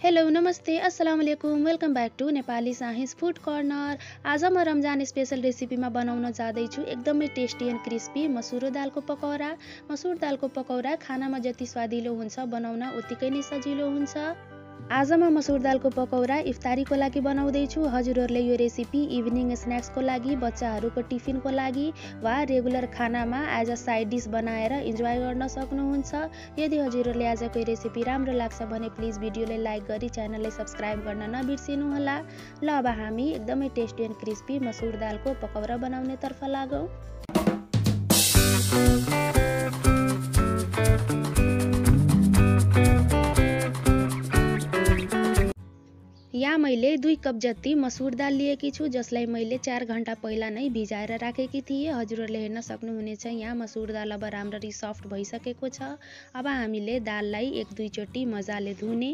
Hello नमस्ते अस्सलाम वालेकुम वेलकम ब्याक टु नेपाली साहिज फुड कर्नर। आज म रमजान स्पेशल रेसिपीमा बनाउन जाँदैछु एकदमै टेस्टी एन्ड क्रिस्पी मसुर दालको पकौडा। मसुर दालको पकौडा खानामा जति स्वादिलो हुन्छ बनाउन उत्तिकै नै सजिलो हुन्छ। आज म मसुर दालको पकौडा इफ्तारीको लागि बनाउँदैछु। हजुरहरूले यो रेसिपी इभिनिङ स्न्याक्सको लागि, बच्चाहरूको टिफिनको लागि वा रेगुलर खानामा एज अ साइड डिस बनाएर इन्जोय गर्न सक्नुहुन्छ। यदि हजुरहरूले आजको रेसिपी राम्रो लाग्छ भने प्लिज भिडियोलाई लाइक गरी च्यानललाई सब्स्क्राइब गर्न नबिर्सिनुहोला। ल अब हामी एकदमै टेस्टी एन्ड क्रिस्पी मसुर दालको पकौडा बनाउने तर्फ लागौँ। यहाँ मैले 2 कप जति मसुर दाल लिएकी छु, जसलाई मैले 4 घण्टा पहिला नै भिजाएर राखेकी थिएँ। हजुरहरूले हेर्न सक्नुहुनेछ यहाँ मसुर दाल अब राम्ररी सफ्ट भइसकेको छ। अब हामीले दाललाई 1-2 चोटि मजाले धुने।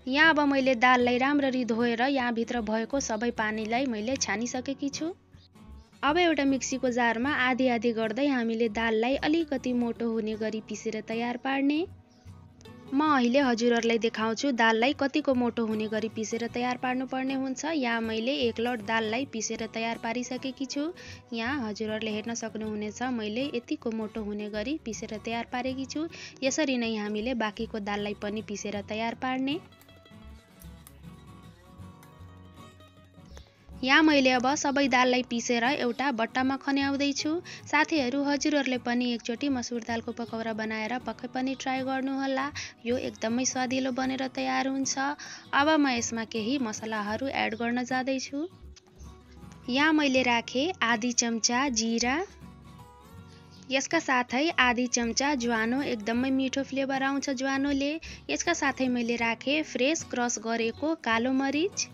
यहाँ अब मैले दाललाई राम्ररी धोएर यहाँभित्र भएको सबै पानीलाई मैले छानिसकेकी छु। अब एउटा मिक्सीको जारमा आधी गर्दै हामीले दाललाई अलिकति मोटो हुने गरी पिसेर तयार पार्ने। म अहिले हजुरहरूलाई देखाउँछु दाललाई कतिको मोटो हुने गरी पिसेर तयार पार्नुपर्ने हुन्छ। यहाँ मैले 1 लट दाललाई पिसेर तयार पारिसकेकी छु। यहाँ हजुरहरूले हेर्न सक्नुहुनेछ मैले यतिको मोटो हुने गरी पिसेर तयार पारेकी छु। यसरी नै हामीले बाँकीको दाललाई पनि पिसेर तयार पार्ने। यहाँ मैले अब सबै दाललाई पिसेर एउटा बट्टामा खन्याउँदैछु। साथीहरू हजुरहरूले पनि एकचोटि मसुर दालको पकौडा बनाएर पक्कै पनि ट्राई गर्नुहोला। यो एकदमै स्वादिलो बनेर तयार हुन्छ। अब म यसमा केही मसलाहरू एड गर्न जाँदैछु। यहाँ मैले राखे आधी चम्चा जिरा, यसका साथै आधी चम्चा ज्वानो, एकदमै मिठो फ्लेभर आउँछ ज्वानोले। यसका साथै मैले राखे फ्रेस क्रस गरेको कालो मरिच।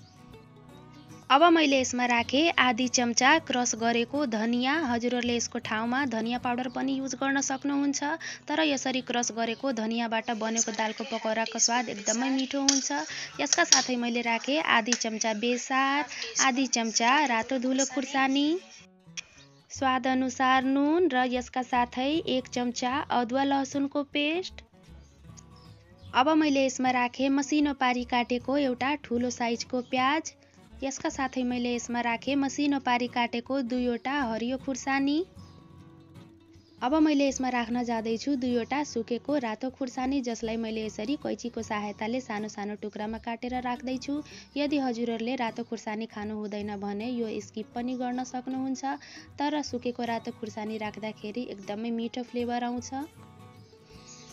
अब मैले यसमा राखे आधी चम्चा क्रस गरेको धनिया। हजुरहरूले यसको ठाउँमा धनिया पाउडर पनि युज गर्न सक्नुहुन्छ, तर यसरी क्रस गरेको धनियाबाट बनेको दालको पकौडाको स्वाद एकदमै मिठो हुन्छ। यसका साथै मैले राखे आधी चम्चा बेसार, आधी चम्चा रातो धुलो खुर्सानी, स्वाद अनुसार नुन र यसका साथै 1 चम्चा अदुवा लहसुनको पेस्ट। अब मैले यसमा राखे मसिनो पारी काटेको एउटा ठुलो साइजको प्याज। यसका साथै मैले यसमा राखे मसिनो पारी काटेको 2वटा हरियो खुर्सानी। अब मैले यसमा राख्न जाँदैछु 2वटा सुकेको रातो खुर्सानी, जसलाई मैले यसरी कैचीको सहायताले सानो सानो टुक्रामा काटेर राख्दैछु। यदि हजुरहरूले रातो खुर्सानी खानु हुँदैन भने यो स्किप पनि गर्न सक्नुहुन्छ, तर सुकेको रातो खुर्सानी राख्दाखेरि एकदमै मिठो फ्लेभर आउँछ।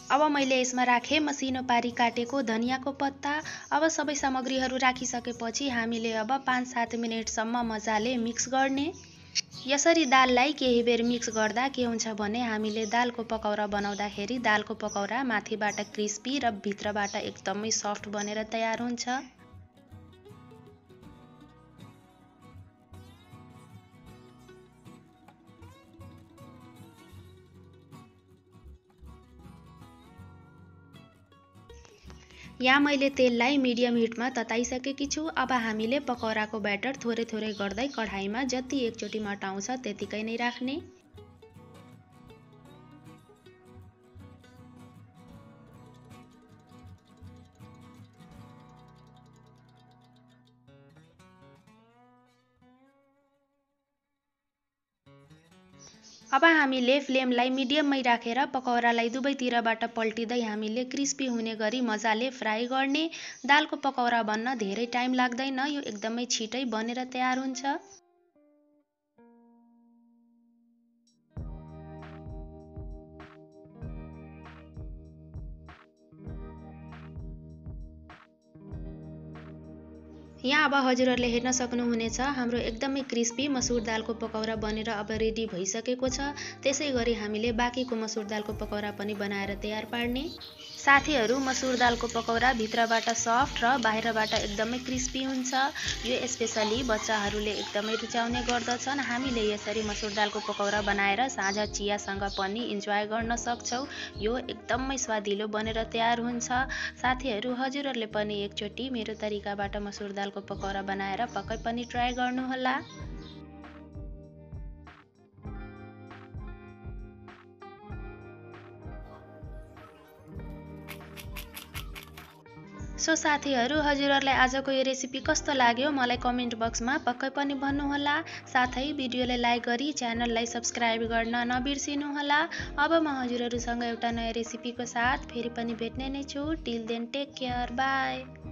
अब मैले यसमा राखे मसिनो पारी काटेको धनियाको पत्ता। अब सबै सामग्रीहरू राखिसकेपछि हामीले अब 5-7 मिनेटसम्म मजाले मिक्स गर्ने। यसरी दाललाई केही बेर मिक्स गर्दा के हुन्छ भने हामीले दालको पकौडा बनाउँदाखेरि दालको पकौडा माथिबाट क्रिस्पी र भित्रबाट एकदमै सफ्ट बनेर तयार हुन्छ। यहाँ मैले तेललाई मिडियम हिटमा तताइसकेकी छु। अब हामीले पकौडाको ब्याटर थोरै थोरै गर्दै कढाईमा जति एकचोटिमा अटाउँछ त्यतिकै नै राख्ने। अब हामीले फ्लेमलाई मिडियममै राखेर पकौडालाई दुवैतिरबाट पल्टिँदै हामीले क्रिस्पी हुने गरी मजाले फ्राई गर्ने। दालको पकौडा बन्न धेरै टाइम लाग्दैन, यो एकदमै छिटै बनेर तयार हुन्छ। यहाँ अब हजुरहरूले हेर्न सक्नुहुनेछ हाम्रो एकदमै क्रिस्पी मसुर दालको पकौडा बनेर अब रेडी भइसकेको छ। त्यसै गरी हामीले बाँकीको मसुर दालको पकौडा पनि बनाएर तयार पार्ने। साथीहरू मसुर दालको पकौडा भित्रबाट सफ्ट र बाहिरबाट एकदमै क्रिस्पी हुन्छ। यो स्पेशली बच्चाहरूले एकदमै रुचाउने गर्दछन्। हामीले यसरी मसुर दालको पकौडा बनाएर साँझ चियासँग पनि इन्जोय गर्न सक्छौँ। यो एकदमै स्वादिलो बनेर तयार हुन्छ। साथीहरू हजुरहरूले पनि एकचोटि मेरो तरिकाबाट मसुर दालको पकौडा बनाएर पक्कै पनि ट्राई गर्नुहोला। सो साथीहरू, हजुरहरूलाई आजको यो रेसिपी कस्तो लाग्यो मलाई कमेन्ट बक्समा पक्कै पनि भन्नुहोला। साथै भिडियोलाई लाइक गरी च्यानललाई सब्स्क्राइब गर्न नबिर्सिनुहोला। अब म हजुरहरूसँग एउटा नयाँ रेसिपीको साथ फेरि पनि भेट्ने नै छु। Till then take care, by.